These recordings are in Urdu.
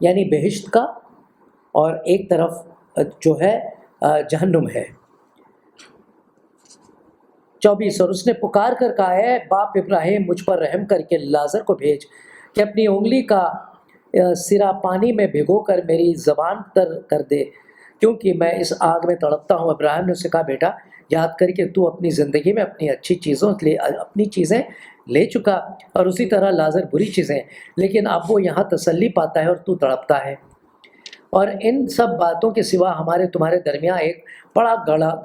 یعنی بہشت کا، اور ایک طرف جو ہے جہنم ہے۔ 24 اور اس نے پکار کر کہا ہے باپ ابراہیم مجھ پر رحم کر کے لازر کو بھیج کہ اپنی انگلی کا سرا پانی میں بھگو کر میری زبان تر کر دے، کیونکہ میں اس آگ میں تڑپتا ہوں۔ ابراہیم نے اسے کہا بیٹا یاد کر کہ تو اپنی زندگی میں اپنی چیزیں لے چکا، اور اسی طرح لازر بری چیزیں، لیکن اب وہ یہاں تسلی پاتا ہے اور تو تڑپتا ہے۔ اور ان سب باتوں کے سوا ہمارے تمہارے درمیان ایک بڑا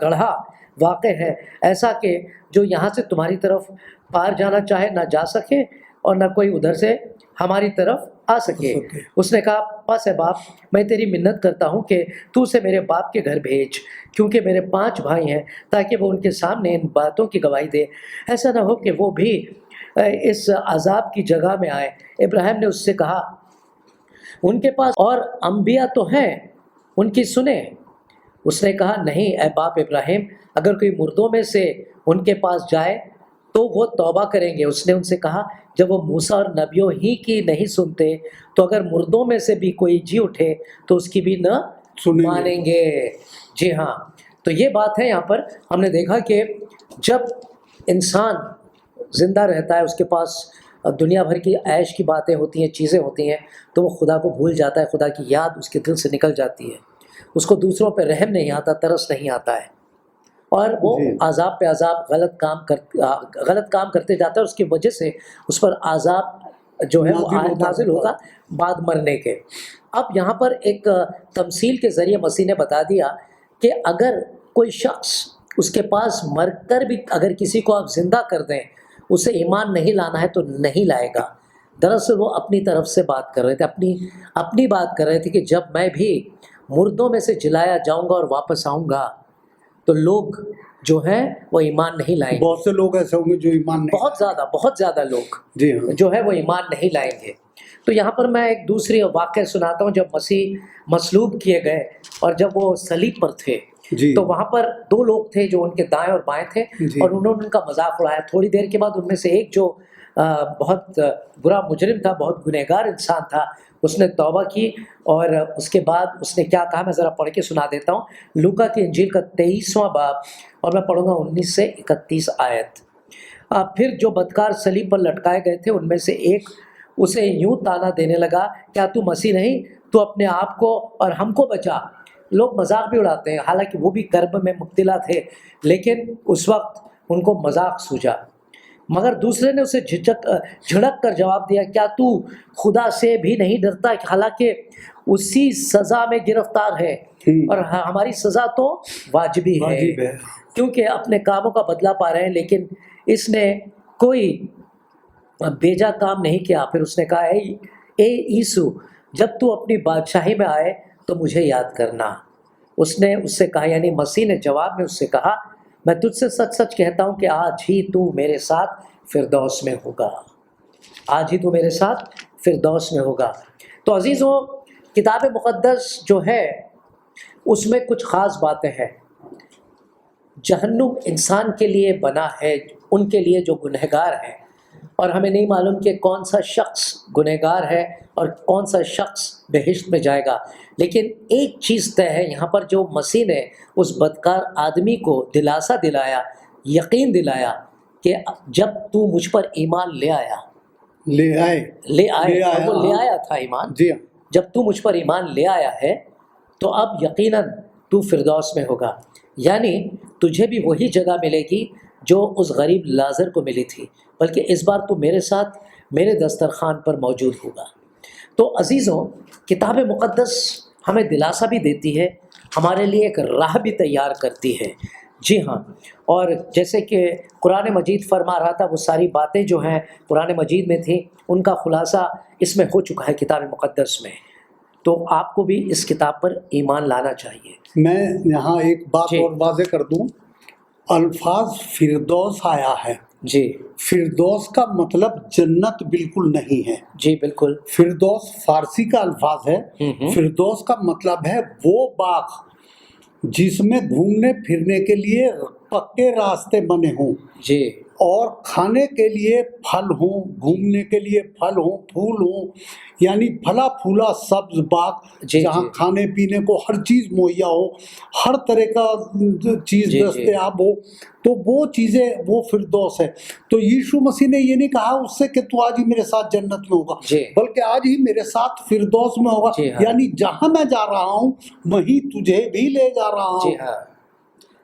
گڑھا واقع ہے، ایسا کہ جو یہاں سے تمہاری طرف پار جانا چاہے نہ جا سکے، اور نہ کوئی ادھر سے ہماری طرف آ سکے۔ اس نے کہا پس اے باپ میں تیری منت کرتا ہوں کہ تو اسے میرے باپ کے گھر بھیج، کیونکہ میرے 5 بھائی ہیں، تاکہ وہ ان کے سامنے ان باتوں کی گواہی دے، ایسا نہ ہو کہ وہ بھی اس عذاب کی جگہ میں آئے۔ ابراہیم نے اس سے کہا ان کے پاس اور انبیاء تو ہیں، ان کی سنیں۔ اس نے کہا نہیں اے باپ ابراہیم، اگر کوئی مردوں میں سے ان کے پاس جائے تو وہ توبہ کریں گے۔ اس نے ان سے کہا جب وہ موسیٰ اور نبیوں ہی کی نہیں سنتے تو اگر مردوں میں سے بھی کوئی جی اٹھے تو اس کی بھی نہ مانیں گے۔ جی ہاں، تو یہ بات ہے یہاں پر ہم نے دیکھا کہ جب انسان زندہ رہتا ہے، اس کے پاس دنیا بھر کی عیش کی باتیں ہوتی ہیں، چیزیں ہوتی ہیں، تو وہ خدا کو بھول جاتا ہے، خدا کی یاد اس کے دل سے نکل جاتی ہے، اس کو دوسروں پہ رحم نہیں آتا، ترس نہیں آتا ہے، اور وہ عذاب پہ عذاب غلط کام کرتے جاتا ہے، اس کی وجہ سے اس پر عذاب جو ہے وہ نازل ہوگا بعد مرنے کے۔ اب یہاں پر ایک تمثیل کے ذریعے مسیح نے بتا دیا کہ اگر کوئی شخص اس کے پاس مر کر بھی اگر کسی کو آپ زندہ کر دیں، اسے ایمان نہیں لانا ہے تو نہیں لائے گا۔ دراصل وہ اپنی طرف سے بات کر رہے تھے، اپنی بات کر رہے تھے کہ جب میں بھی مردوں میں سے جلایا جاؤں گا اور واپس آؤں گا تو لوگ جو ہیں وہ ایمان نہیں لائیں گے۔ بہت سے لوگ ایسے ہوں گے جو ایمان نہیں، بہت زیادہ لوگ جی ہاں جو ہے وہ ایمان نہیں لائیں گے۔ تو یہاں پر میں ایک دوسری واقعہ سناتا ہوں۔ جب مسیح مصلوب کیے گئے اور جب وہ صلیب پر تھے جی، تو وہاں پر 2 لوگ تھے جو ان کے دائیں اور بائیں تھے، اور انہوں نے ان کا مذاق اڑایا۔ تھوڑی دیر کے بعد ان میں سے ایک جو بہت برا مجرم تھا، بہت گنہگار انسان تھا، اس نے توبہ کی، اور اس کے بعد اس نے کیا کہا میں ذرا پڑھ کے سنا دیتا ہوں۔ لوکا کی انجیل کا 23واں باب، اور میں پڑھوں گا 19 سے 31 آیت۔ پھر جو بدکار صلیب پر لٹکائے گئے تھے ان میں سے ایک اسے یوں تانا دینے لگا کیا تو مسیح نہیں؟ تو اپنے آپ کو اور ہم کو بچا۔ لوگ مذاق بھی اڑاتے ہیں، حالانکہ وہ بھی کرب میں مبتلا تھے، لیکن اس وقت ان کو مذاق سوجا۔ مگر دوسرے نے اسے جھڑک کر جواب دیا کیا تو خدا سے بھی نہیں ڈرتا؟ حالانکہ اسی سزا میں گرفتار ہے، اور ہماری سزا تو واجبی ہے کیونکہ اپنے کاموں کا بدلہ پا رہے ہیں، لیکن اس نے کوئی بیجا کام نہیں کیا۔ پھر اس نے کہا اے یسوع جب تو اپنی بادشاہی میں آئے تو مجھے یاد کرنا۔ اس نے اس سے کہا، یعنی مسیح نے جواب میں اس سے کہا میں تجھ سے سچ سچ کہتا ہوں کہ آج ہی تو میرے ساتھ فردوس میں ہوگا، آج ہی تو میرے ساتھ فردوس میں ہوگا۔ تو عزیزوں، کتاب مقدس جو ہے اس میں کچھ خاص باتیں ہیں۔ جہنم انسان کے لیے بنا ہے، ان کے لیے جو گنہگار ہیں، اور ہمیں نہیں معلوم کہ کون سا شخص گنہگار ہے اور کون سا شخص بہشت میں جائے گا، لیکن ایک چیز طے ہے یہاں پر، جو مسیح نے اس بدکار آدمی کو دلاسا دلایا، یقین دلایا کہ جب تو مجھ پر ایمان لے آیا وہ لے آیا تھا ایمان، جی ہاں، جب تو مجھ پر ایمان لے آیا ہے تو اب یقیناً تو فردوس میں ہوگا، یعنی تجھے بھی وہی جگہ ملے گی جو اس غریب لازر کو ملی تھی، بلکہ اس بار تو میرے ساتھ میرے دسترخوان پر موجود ہوگا۔ تو عزیزوں، کتاب مقدس ہمیں دلاسا بھی دیتی ہے، ہمارے لیے ایک راہ بھی تیار کرتی ہے۔ جی ہاں، اور جیسے کہ قرآن مجید فرما رہا تھا، وہ ساری باتیں جو ہیں قرآن مجید میں تھیں، ان کا خلاصہ اس میں ہو چکا ہے کتاب مقدس میں۔ تو آپ کو بھی اس کتاب پر ایمان لانا چاہیے۔ میں یہاں ایک بات اور واضح کر دوں، الفاظ فردوس آیا ہے، جی فردوس کا مطلب جنت بالکل نہیں ہے، جی بالکل، فردوس فارسی کا الفاظ ہے۔ فردوس کا مطلب ہے وہ باغ جس میں گھومنے پھرنے کے لیے پکے راستے بنے ہوں، جی، اور کھانے کے لیے پھل ہوں، گھومنے کے لیے پھل ہوں، پھول ہوں، یعنی پھلا پھولا سبز باغ جی جہاں جی کھانے پینے کو ہر چیز مہیا ہو، ہر طرح کا چیز جی جی دستیاب ہو، تو وہ چیزیں وہ فردوس ہے۔ تو ییشو مسیح نے یہ نہیں کہا اس سے کہ تو آج ہی میرے ساتھ جنت میں ہوگا، جی بلکہ آج ہی میرے ساتھ فردوس میں ہوگا، جی ہاں یعنی جہاں میں جا رہا ہوں وہیں تجھے بھی لے جا رہا جی ہوں۔ ہاں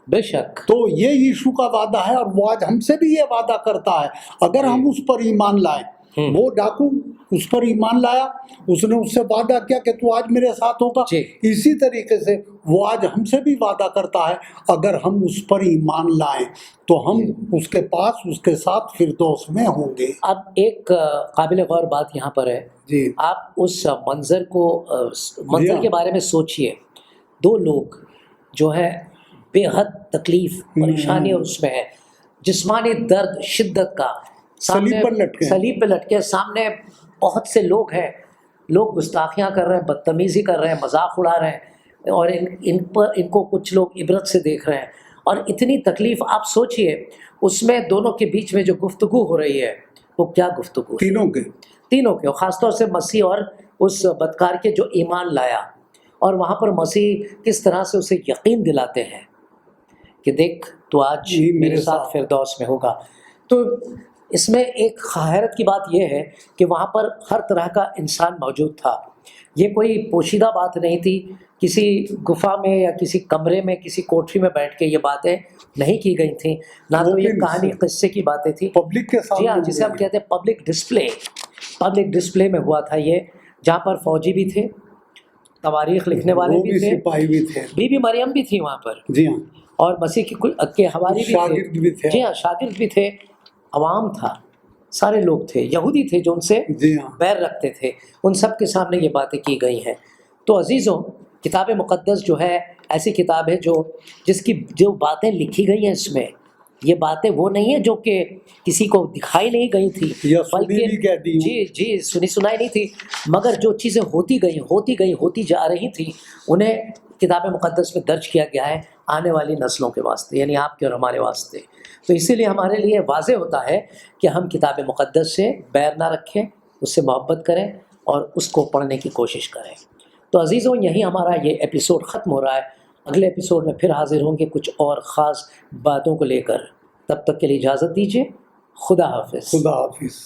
بے شک تو یہ ییشو کا وعدہ ہے، اور وہ آج ہم سے بھی یہ وعدہ کرتا ہے اگر جی ہم اس پر ایمان لائیں۔ ہوں وہ ڈاکو اس پر ایمان لایا، اس نے اس سے وعدہ کیا کہ تو آج میرے ساتھ ہوگا، جی اسی طریقے سے وہ آج ہم سے بھی وعدہ کرتا ہے اگر ہم اس پر ایمان لائیں تو ہم جی اس کے پاس اس کے ساتھ فردوس میں ہوں گے۔ اب ایک قابل غور بات یہاں پر ہے، جی آپ اس منظر کو جی منظر ہاں، کے بارے میں سوچئے، دو لوگ جو ہے بے حد تکلیف پریشانی اور اس میں ہے، جسمانی درد شدت کا، سامنے صلیب پر لٹکے ہیں۔ صلیب پہ لٹکے، سامنے بہت سے لوگ ہیں، لوگ گستاخیاں کر رہے ہیں، بدتمیزی کر رہے ہیں، مذاق اڑا رہے ہیں، اور ان کو کچھ لوگ عبرت سے دیکھ رہے ہیں، اور اتنی تکلیف آپ سوچئے اس میں دونوں کے بیچ میں جو گفتگو ہو رہی ہے وہ کیا گفتگو ہے؟ تینوں کے تینوں کے، اور خاص طور سے مسیح اور اس بدکار کے جو ایمان لایا، اور وہاں پر مسیح کس طرح سے اسے یقین دلاتے ہیں کہ دیکھ تو آج یہ میرے ساتھ فردوس میں ہوگا۔ تو اس میں ایک حیرت کی بات یہ ہے کہ وہاں پر ہر طرح کا انسان موجود تھا، یہ کوئی پوشیدہ بات نہیں تھی، کسی گفا میں یا کسی کمرے میں کسی کوٹری میں بیٹھ کے یہ باتیں نہیں کی گئی تھیں، نہ تو یہ کہانی قصے کی باتیں تھیں۔ پبلک کے جی ہاں، سامنے جسے ہم کہتے ہیں پبلک ڈسپلے میں ہوا تھا یہ، جہاں پر فوجی بھی تھے، تواریخ لکھنے والے بھی تھے، سپاہی بھی تھے، بی بی مریم بھی تھی وہاں پر، جی ہاں، اور مسیح کے حواری بھی تھے، شاگرد بھی تھے، جی ہاں شاگرد بھی تھے، عوام تھا، سارے لوگ تھے، یہودی تھے جو ان سے جی ہاں، بیر رکھتے تھے، ان سب کے سامنے یہ باتیں کی گئی ہیں۔ تو عزیزوں، کتاب مقدس جو ہے ایسی کتاب ہے جس کی جو باتیں لکھی گئی ہیں اس میں، یہ باتیں وہ نہیں ہیں جو کہ کسی کو دکھائی نہیں گئی تھی، یا سنی بھی کہتی ہوں، جی سنی سنائی نہیں تھی، مگر جو چیزیں ہوتی جا رہی تھیں انہیں کتاب مقدس میں درج کیا گیا ہے آنے والی نسلوں کے واسطے، یعنی آپ کے اور ہمارے واسطے۔ تو اسی لیے ہمارے لیے واضح ہوتا ہے کہ ہم کتاب مقدس سے بیر نہ رکھیں، اس سے محبت کریں اور اس کو پڑھنے کی کوشش کریں۔ تو عزیزوں، یہی ہمارا یہ ایپیسوڈ ختم ہو رہا ہے، اگلے ایپیسوڈ میں پھر حاضر ہوں گے کچھ اور خاص باتوں کو لے کر۔ تب تک کے لیے اجازت دیجیے، خدا حافظ۔ خدا حافظ۔